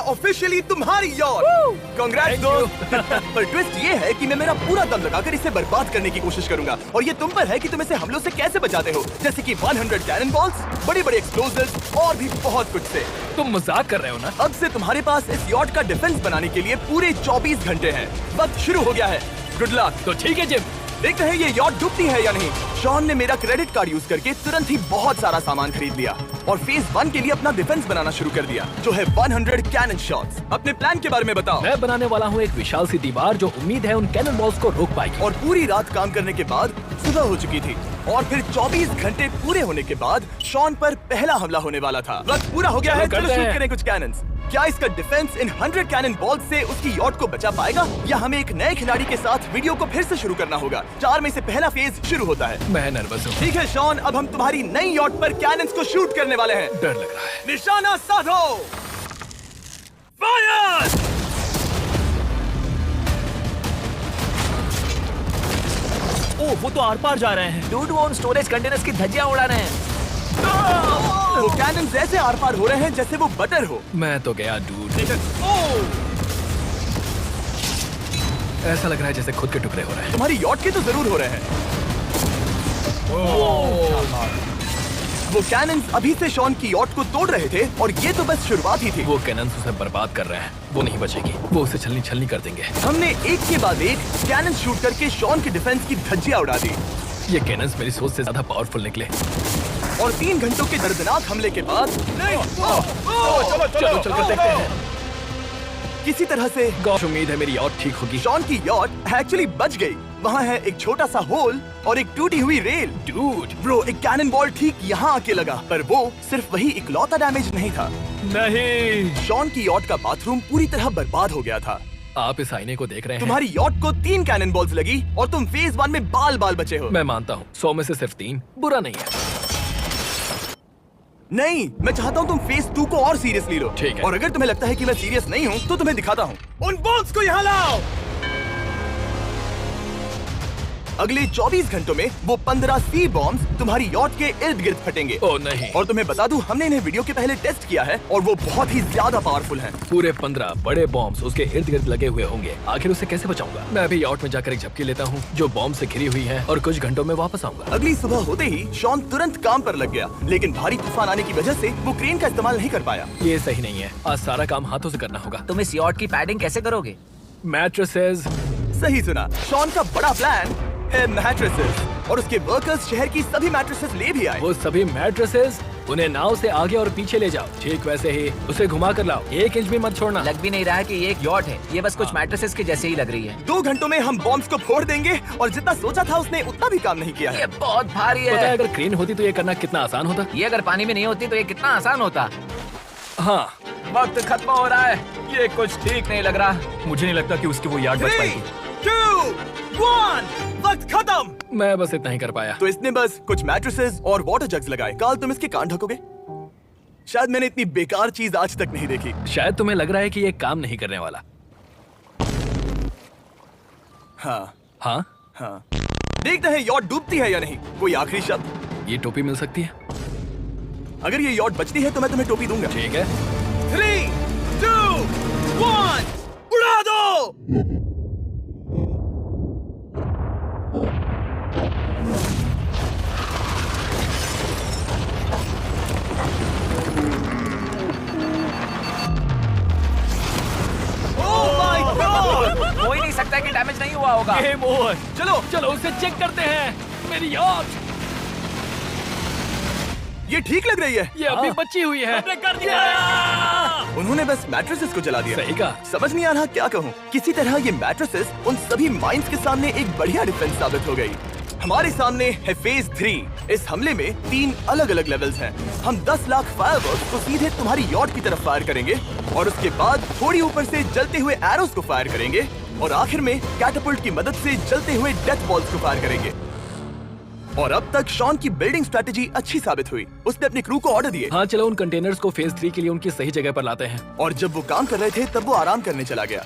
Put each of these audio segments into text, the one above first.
Officially तुम्हारी yacht. Congrats दोस्त। पर ट्विस्ट ये है कि मैं मेरा पूरा दम लगाकर इसे बर्बाद करने की कोशिश करूंगा और ये तुम पर है कि तुम इसे हमलों से कैसे बचाते हो, जैसे कि 100 कैनन बॉल्स, बड़ी-बड़ी एक्सप्लोजिव्स और भी बहुत कुछ से। तुम मजाक कर रहे हो ना? अब से तुम्हारे पास इस यॉट का डिफेंस बनाने के लिए पूरे 24 घंटे हैं। वक्त शुरू हो गया है। Good luck. तो ठीक है जिम, देखते हैं ये यॉट डूबती है या नहीं। शॉन ने मेरा क्रेडिट कार्ड यूज करके तुरंत ही बहुत सारा सामान खरीद लिया और फेज 1 के लिए अपना डिफेंस बनाना शुरू कर दिया, जो है 100 कैनन शॉट्स। अपने प्लान के बारे में बताओ। मैं बनाने वाला हूँ एक विशाल सी दीवार जो उम्मीद है उन कैनन बॉल्स को रोक पाएगी। और पूरी रात काम करने के बाद सुबह हो चुकी थी और फिर 24 घंटे पूरे होने के बाद शॉन पर पहला हमला होने वाला था। वक्त पूरा हो गया है, चलो शूट करें कुछ कैनन्स। क्या इसका डिफेंस इन 100 कैनन बॉल्स से उसकी यॉट को बचा पाएगा या हमें एक नए खिलाड़ी के साथ वीडियो को फिर से शुरू करना होगा? 4 में से पहला फेज शुरू होता है। मैं नर्वस हूँ। ठीक है शॉन, अब हम तुम्हारी नई यॉट पर कैनन्स को शूट करने वाले हैं। डर लग रहा है। निशाना साधो। फायर! ओह, वो तो आर पार जा रहे हैं। डूड, वो उन स्टोरेज कंटेनर्स की धज्जियां उड़ा रहे हैं। वो कैनन्स ऐसे आर पार हो रहे हैं जैसे वो बटर हो। मैं तो गया डूड। ऐसा लग रहा है जैसे खुद के टुकड़े हो रहे हैं। तुम्हारी यॉट के तो जरूर हो रहे हैं। वो कैनन्स अभी से शॉन की यॉट को तोड़ रहे थे और ये तो बस शुरुआत ही थी। वो कैनन्स उसे बर्बाद कर रहे हैं। वो नहीं बचेगी। वो उसे छलनी छलनी कर देंगे। हमने एक के बाद एक कैनन शूट करके शॉन की डिफेंस की धज्जियां उड़ा दी। ये कैनन्स मेरी सोच से ज्यादा पावरफुल निकले। और 3 घंटों के दर्दनाक हमले के बाद चलो चलकर देखते हैं। किसी तरह से गॉश, उम्मीद है मेरी यॉट ठीक होगी। शॉन की यॉट एक्चुअली बच गई। वहाँ है एक छोटा सा होल और एक टूटी हुई रेल। डूड, ब्रो, एक कैनन बॉल ठीक यहाँ आके लगा, पर वो सिर्फ वही इकलौता डैमेज नहीं था। नहीं, शॉन की यॉट का बाथरूम पूरी तरह बर्बाद हो गया था। आप इस आईने को देख रहे हैं। तुम्हारी यॉट को 3 कैनन बॉल्स लगी और तुम फेज 1 में बाल बाल बचे हो। मैं मानता हूँ 100 में से सिर्फ 3 बुरा नहीं है। नहीं, मैं चाहता हूँ तुम फेज 2 को और सीरियसली लो। ठीक है। और अगर तुम्हें लगता है कि मैं सीरियस नहीं हूँ तो तुम्हें दिखाता हूँ। उन बॉल्स को यहाँ लाओ। अगले 24 घंटों में वो 15 सी बॉम्ब्स तुम्हारी यॉट के इर्द गिर्द फटेंगे। ओह नहीं। और तुम्हें बता दूं, हमने इन्हें वीडियो के पहले टेस्ट किया है और वो बहुत ही ज्यादा पावरफुल हैं। पूरे 15 बड़े बॉम्ब्स उसके इर्द गिर्द लगे हुए होंगे। आखिर उसे कैसे बचाऊंगा? मैं अभी यॉट में जाकर एक झपकी लेता हूँ जो बॉम्ब से घिरी हुई है और कुछ घंटों में वापस आऊंगा। अगली सुबह होते ही शॉन तुरंत काम पर लग गया, लेकिन भारी तूफान आने की वजह से वो क्रेन का इस्तेमाल नहीं कर पाया। ये सही नहीं है। आज सारा काम हाथों से करना होगा। तुम इस यॉट की पैडिंग कैसे करोगे? मैट्रेसेस। सही सुना, शॉन का बड़ा प्लान है मैट्रेसेस, और उसके वर्कर्स शहर की सभी मैट्रेसेस ले भी आए। वो सभी मैट्रेसेस उन्हें नाव से आगे और पीछे ले जाओ। ठीक वैसे ही उसे घुमा कर लाओ। 1 इंच भी मत छोड़ना। लग भी नहीं रहा है कि ये एक यॉट है। ये बस कुछ मैट्रेसेस के जैसे ही लग रही है। 2 घंटों में हम बॉम्ब्स को फोड़ देंगे और जितना सोचा था उसने उतना भी काम नहीं किया है। ये बहुत भारी पता है है। अगर क्रेन होती तो ये करना कितना आसान होता। ये अगर पानी में नहीं होती तो ये कितना आसान होता। हाँ, वक्त खत्म हो रहा है। ये कुछ ठीक नहीं लग रहा। मुझे नहीं लगता कि उसकी वो याद बच 3, पाएगी। 2, 1, वक्त खत्म। मैं बस इतना ही कर पाया। तो इसने बस कुछ मैट्रेसेस और वाटर जग्स लगाए। काल, तुम इसके कान ढकोगे? शायद मैंने इतनी बेकार चीज आज तक नहीं देखी। शायद तुम्हें लग रहा है कि ये काम नहीं करने वाला। हाँ हाँ, हाँ, देखते हैं यॉट डूबती है या नहीं। कोई आखिरी शब्द? ये टोपी मिल सकती है। अगर ये यॉट बचती है तो मैं तुम्हें टोपी दूंगा। ठीक है। 3, 2, 1, उड़ा दो। हो ही नहीं सकता कि डैमेज नहीं हुआ होगा। Game over. चलो चलो उसे चेक करते हैं। मेरी यॉट ये ठीक लग रही है। ये अभी बची हुई है। हमने कर दिया। उन्होंने बस मैट्रेसेस को जला दिया। सही कहा। समझ नहीं आ रहा क्या कहूँ। किसी तरह ये मैट्रेसेस उन सभी माइंस के सामने एक बढ़िया डिफेंस साबित हो गई। हमारे सामने है फेज 3। इस हमले में 3 अलग अलग लेवल्स हैं। हम 10 लाख फायरवर्क्स को सीधे तुम्हारी यॉट की तरफ फायर करेंगे और उसके बाद थोड़ी ऊपर से जलते हुए एरोस को फायर करेंगे और आखिर में कैटापल्ट की मदद से जलते हुए डेथ बॉल्स को फायर करेंगे। और अब तक शॉन की बिल्डिंग स्ट्रेटेजी अच्छी साबित हुई। उसने अपने क्रू को ऑर्डर दिए। हाँ, चलो उन कंटेनर्स को फेज 3 के लिए उनकी सही जगह पर लाते हैं। और जब वो काम कर रहे थे तब वो आराम करने चला गया।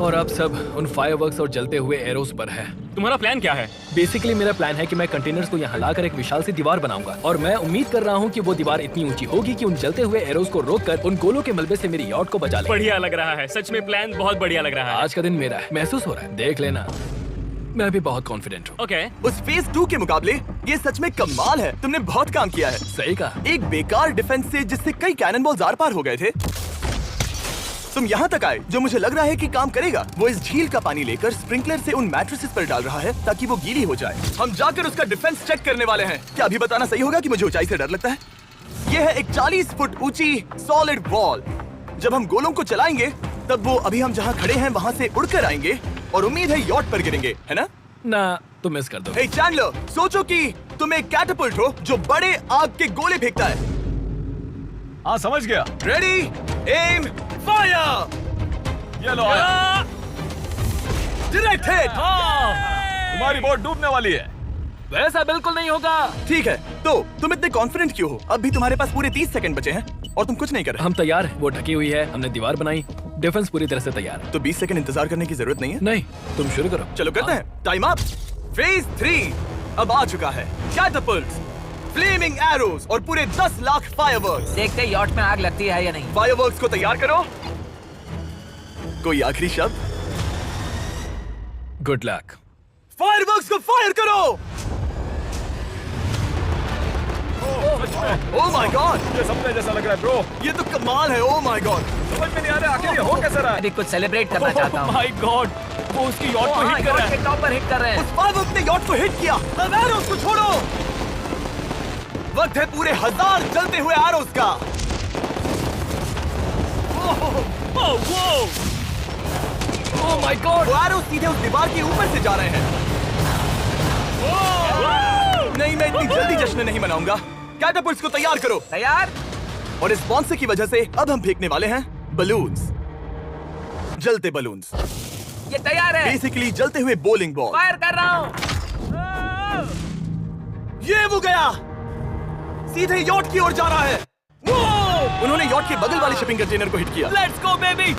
और अब सब उन फायरवर्क्स और जलते हुए एरोस पर है। तुम्हारा प्लान क्या है? बेसिकली मेरा प्लान है कि मैं कंटेनर्स को यहाँ लाकर एक विशाल सी दीवार बनाऊंगा और मैं उम्मीद कर रहा हूँ कि वो दीवार इतनी ऊंची होगी कि उन जलते हुए एरोस को रोककर उन गोलों के मलबे से मेरी यॉट को बचा ले। बढ़िया लग रहा है, सच में प्लान बहुत बढ़िया लग रहा है। आज का दिन मेरा है, महसूस हो रहा है, देख लेना। मैं भी बहुत कॉन्फिडेंट हूँ। ओके। उस फेज 2 के मुकाबले ये सच में कमाल है। तुमने बहुत काम किया है। सही कहा। एक बेकार डिफेंस से जिससे कई कैनन बॉल्स आर पार हो गए थे, तुम यहाँ तक आए जो मुझे लग रहा है कि काम करेगा। वो इस झील का पानी लेकर स्प्रिंकलर से उन मैट्रेसेस पर डाल रहा है ताकि वो गीली हो जाए। हम जाकर उसका डिफेंस चेक करने वाले हैं। क्या अभी बताना सही होगा कि मुझे ऊंचाई से डर लगता है? ये है एक 40 फुट ऊंची सॉलिड वॉल। जब हम गोलों को चलाएंगे तब वो अभी हम जहाँ खड़े हैं वहाँ से उड़कर आएंगे और उम्मीद है यॉट पर गिरेंगे, है ना? ना, तुम मिस कर दो। हे चैंडलर, सोचो कि तुम एक कैटapult हो जो बड़े आग के गोले फेंकता है। हाँ समझ गया। Ready, aim, fire! ये लो आया। Direct hit! तुम्हारी बोट डूबने वाली है। वैसा बिल्कुल नहीं होगा। ठीक है, तो तुम इतने कॉन्फिडेंट क्यों हो? अब भी तुम्हारे पास पूरे 30 सेकंड बचे हैं और तुम कुछ नहीं कर रहे। हम तैयार हैं, वो ढकी हुई है, हमने दीवार बनाई, डिफेंस पूरी तरह से तैयार है। तो 20 सेकंड इंतजार करने की जरूरत नहीं है। नहीं, तुम शुरू करो। चलो करते हैं। Time up. फेज 3 अब आ चुका है। कैटapults, फ्लेमिंग एरोज और पूरे 10 लाख फायरवर्क्स। देखते यॉट में आग लगती है या नहीं। फायरवर्क्स को तैयार करो। कोई आखिरी शब्द? Good luck. फायरवर्क्स को फायर करो। ओह माय गॉड, ये सपने जैसा लग रहा है ब्रो। ये तो कमाल है। ओह माय गॉड, समझ में नहीं आ रहा आखिर ये हो कैसे रहा है। अभी कुछ सेलिब्रेट करना चाहता हूँ। माय गॉड, वो उसकी यॉट को हिट कर रहा है। के टॉप पर हिट कर रहे हैं। उस फायरवर्क ने यॉट को हिट किया। अब एरोस को छोड़ो। वक्त है पूरे 1000 जलते हुए एरोस का। ओह माय गॉड, वो एरोस सीधे उस दीवार के ऊपर से जा रहे हैं। नहीं, मैं इतनी जल्दी जश्न नहीं मनाऊंगा। कैटapults को तैयार करो। तैयार? और इस बॉन्स की वजह से अब हम फेंकने वाले हैं बलून्स, जलते बलून्स। ये तैयार है। बेसिकली जलते हुए बोलिंग बॉल। फायर कर रहा हूँ। ये वो गया, सीधे यॉट की ओर जा रहा है। उन्होंने यॉट के बगल वाले शिपिंग कंटेनर को हिट किया। Let's go baby.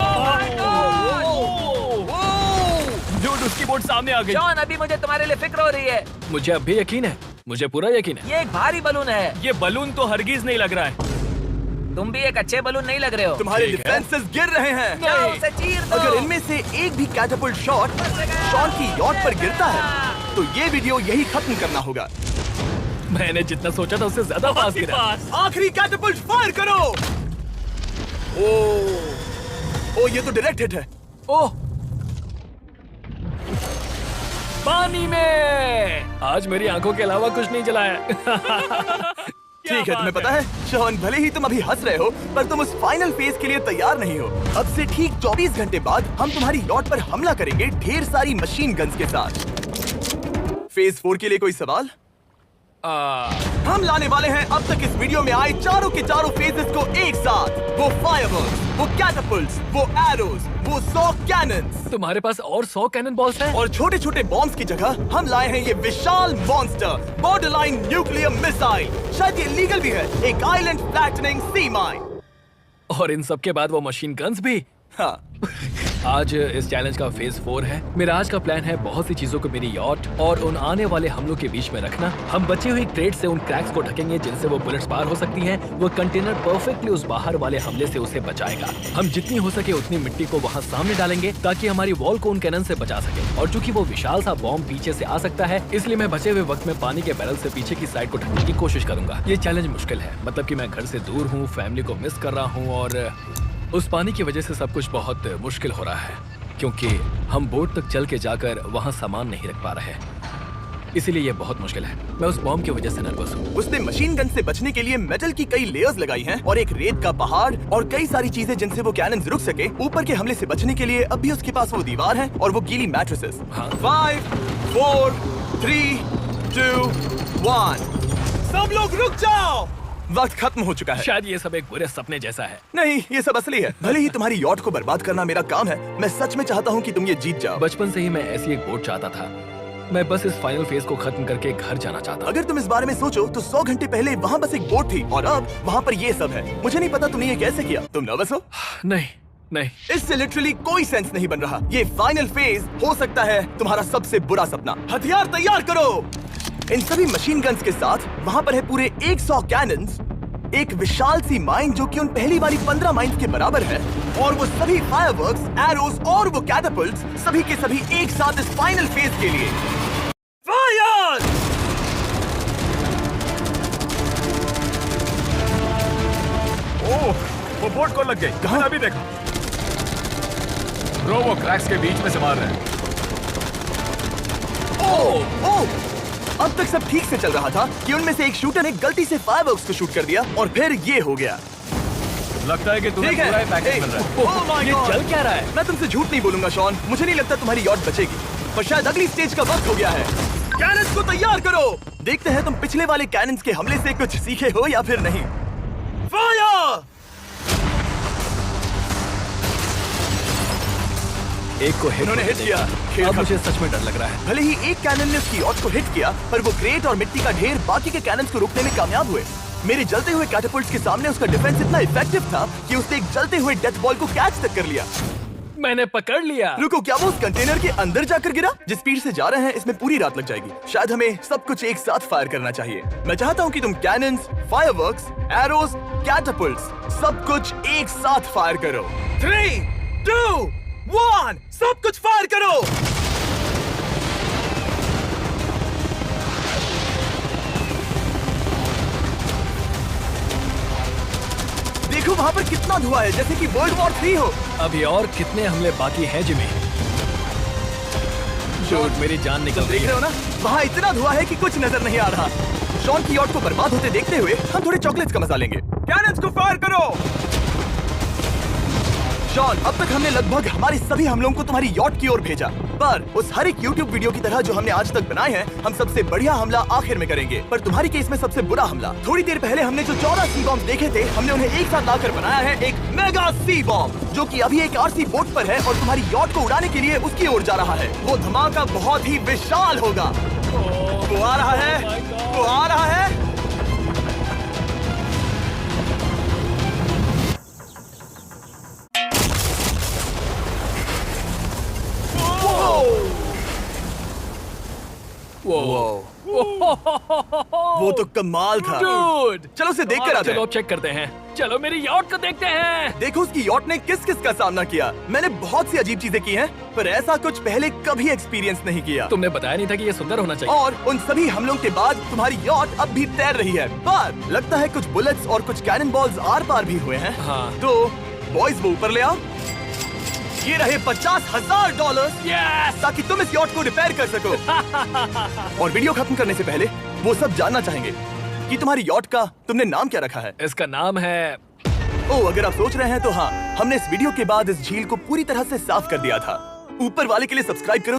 डूड, उसकी बोट सामने आ गई। जॉन, अभी मुझे तुम्हारे लिए फिक्र हो रही है। मुझे अब भी यकीन है, मुझे पूरा यकीन है। ये एक भारी बलून है। ये बलून तो हरगिज नहीं लग रहा है। तुम भी एक अच्छे बलून नहीं लग रहे हो। तुम्हारे ठीक है। डिफेंसेस गिर रहे हैं। जाओ, उसे चीर दो। अगर इनमें से एक भी कैटapult शॉट शॉन की यॉट पर गिरता है तो ये वीडियो यही खत्म करना होगा। मैंने जितना सोचा था उससे ज्यादा पास गिरा। आखिरी कैटapult फायर करो। ओ, ये तो डायरेक्ट हिट है। ओह, पानी में। आज मेरी आंखों के अलावा कुछ नहीं जला है। ठीक है, तुम्हें पता है शॉन, भले ही तुम अभी हंस रहे हो पर तुम उस फाइनल फेज के लिए तैयार नहीं हो। अब से ठीक 24 घंटे बाद हम तुम्हारी यॉट पर हमला करेंगे ढेर सारी मशीन गन्स के साथ। फेज 4 के लिए कोई सवाल? हम लाने वाले हैं अब तक इस वीडियो में आए चारों के चारों फेजेस को एक साथ। वो फायरवर्क्स, वो कैटapults, वो एरोज, वो 100 कैनन्स। तुम्हारे पास और 100 कैनन बॉल्स हैं? और छोटे छोटे बॉम्ब्स की जगह हम लाए हैं ये विशाल मॉन्स्टर, बॉर्डरलाइन न्यूक्लियर मिसाइल। शायद ये लीगल भी है, एक आइलैंड फ्लैटनिंग सी माइन। और इन सब के बाद वो मशीन गन्स भी। हाँ, आज इस चैलेंज का फेज 4 है। मेरा आज का प्लान है बहुत सी चीजों को मेरी यॉट और उन आने वाले हमलों के बीच में रखना। हम बचे हुए क्रेट से उन क्रैक्स को ढकेंगे जिनसे वो बुलेट्स पार हो सकती हैं। वो कंटेनर परफेक्टली उस बाहर वाले हमले से उसे बचाएगा। हम जितनी हो सके उतनी मिट्टी को वहाँ सामने डालेंगे ताकि हमारी वॉल को उन कैनन से बचा सके। और चूंकि वो विशाल सा बॉम्ब पीछे से आ सकता है, इसलिए मैं बचे हुए वक्त में पानी के बैरल से पीछे की साइड को ढकने की कोशिश करूंगा। ये चैलेंज मुश्किल है, मतलब कि मैं घर से दूर हूँ, फैमिली को मिस कर रहा हूँ और उस पानी की वजह से सब कुछ बहुत मुश्किल हो रहा है क्योंकि हम बोट तक चल के जाकर वहाँ सामान नहीं रख पा रहे। इसीलिए ये बहुत मुश्किल है। मैं उस बॉम्ब की वजह से नर्वस हूँ। उसने मशीन गन से बचने के लिए मेटल की कई लेयर्स लगाई हैं और एक रेत का पहाड़ और कई सारी चीजें जिनसे वो कैनन रुक सके। ऊपर के हमले से बचने के लिए अब भी उसके पास वो दीवार है और वो गीली मैट्रेसेस। हाँ। 5, 4, 3, 2, 1। सब लोग रुक जाओ, वक्त खत्म हो चुका है। शायद ये सब एक बुरे सपने जैसा है। नहीं, ये सब असली है। भले ही तुम्हारी यॉट को बर्बाद करना मेरा काम है, मैं सच में चाहता हूँ कि तुम ये जीत जाओ। बचपन से ही मैं ऐसी एक बोट चाहता था। मैं बस इस फाइनल फेज को खत्म करके घर जाना चाहता हूँ। अगर तुम इस बारे में सोचो तो 100 घंटे पहले वहाँ बस एक बोट थी और अब वहाँ पर ये सब है। मुझे नहीं पता तुमने ये कैसे किया। तुम नर्वस हो? नहीं, नहीं। इससे लिटरली कोई सेंस नहीं बन रहा। ये फाइनल फेज हो सकता है तुम्हारा सबसे बुरा सपना। हथियार तैयार करो। इन सभी मशीन गन्स के साथ वहाँ पर है पूरे 100 कैनन्स, एक विशाल सी माइन जो कि उन पहली वाली 15 माइंस के बराबर है, और वो सभी फायरवर्क्स, एरोस और वो कैटापल्ट्स सभी के सभी एक साथ इस फाइनल फेज के लिए। फायर! ओह, वो बोट को लग गई। कहाँ? मैंने अभी देखा। ब्रो, वो क्रैक्स के बीच में से मार रहे हैं। ओह! अब तक सब ठीक से चल रहा था कि उनमें से एक शूटर ने गलती से फायरवर्क्स को शूट कर दिया और फिर ये हो गया। लगता है कि तुम्हें ठीक है। पूरा ही पैकेज मिल रहा है। Oh my ये God! चल क्या रहा है? मैं तुमसे झूठ नहीं बोलूंगा शॉन, मुझे नहीं लगता तुम्हारी यॉट बचेगी, पर शायद अगली स्टेज का वक्त हो गया है। कैनन्स को तैयार करो। देखते हैं तुम पिछले वाले कैनन्स के हमले से कुछ सीखे हो या फिर नहीं। फायर! एक को हिट उन्होंने हिट किया। खेल अब खत्म। मुझे सच में डर लग रहा है। भले ही एक कैनन ने उसकी यॉट को हिट किया, पर वो क्रेट और मिट्टी का ढेर बाकी के कैनन्स को रोकने में कामयाब हुए। मेरे जलते हुए कैटापल्ट्स के सामने उसका डिफेंस इतना इफेक्टिव था कि उसने एक जलते हुए डेथ बॉल को कैच तक कर लिया। मैंने पकड़ लिया। रुको, क्या वो उस कंटेनर के अंदर जाकर गिरा? जिस स्पीड से जा रहे हैं इसमें पूरी रात लग जाएगी। शायद हमें सब कुछ एक साथ फायर करना चाहिए। मैं चाहता हूँ कि तुम कैनन्स, फायरवर्क्स, एरोस, कैटापल्ट्स सब कुछ एक साथ फायर करो। 3, 2, 1, सब कुछ फायर करो। देखो वहाँ पर कितना धुआं है, जैसे कि वर्ल्ड वॉर 3 हो। अभी और कितने हमले बाकी हैं जिमी? शूट, मेरी जान निकल तुम रही देख रहे है। हो ना, वहाँ इतना धुआं है कि कुछ नजर नहीं आ रहा। शॉन की यॉट को बर्बाद होते देखते हुए हम थोड़े चॉकलेट्स का मजा लेंगे। कैनन्स को फायर करो। शॉन, अब तक हमने लगभग हमारे सभी हमलों को तुम्हारी यॉट की ओर भेजा, पर उस हर एक YouTube वीडियो की तरह जो हमने आज तक बनाए हैं, हम सबसे बढ़िया हमला आखिर में करेंगे। पर तुम्हारी केस में सबसे बुरा हमला, थोड़ी देर पहले हमने जो 14 सी बॉम्ब देखे थे, हमने उन्हें एक साथ लाकर बनाया है एक मेगा सी बॉम्ब, जो कि अभी एक RC बोट पर है और तुम्हारी यॉट को उड़ाने के लिए उसकी ओर जा रहा है। वो धमाका बहुत ही विशाल होगा। वो आ रहा है, वो आ रहा है। वो तो कमाल था। Dude! चलो उसे देख कर आते चलो हैं। अब चेक करते हैं। चलो मेरी यॉट को देखते हैं। देखो उसकी यॉट ने किस किस का सामना किया। मैंने बहुत सी अजीब चीजें की हैं, पर ऐसा कुछ पहले कभी एक्सपीरियंस नहीं किया। तुमने बताया नहीं था कि ये सुंदर होना चाहिए। और उन सभी हमलों के बाद तुम्हारी यॉट अब भी तैर रही है, पर लगता है कुछ बुलेट्स और कुछ कैनन बॉल्स आर पार भी हुए हैं। हाँ। तो बॉयज वो ऊपर ले आओ। ये रहे $50,000 Yes! ताकि तुम इस यॉट को रिपेयर कर सको। और वीडियो खत्म करने से पहले वो सब जानना चाहेंगे कि तुम्हारी यॉट का तुमने नाम क्या रखा है। इसका नाम है ओह, अगर आप सोच रहे हैं तो हाँ, हमने इस वीडियो के बाद इस झील को पूरी तरह से साफ कर दिया था। ऊपर वाले के लिए सब्सक्राइब करो।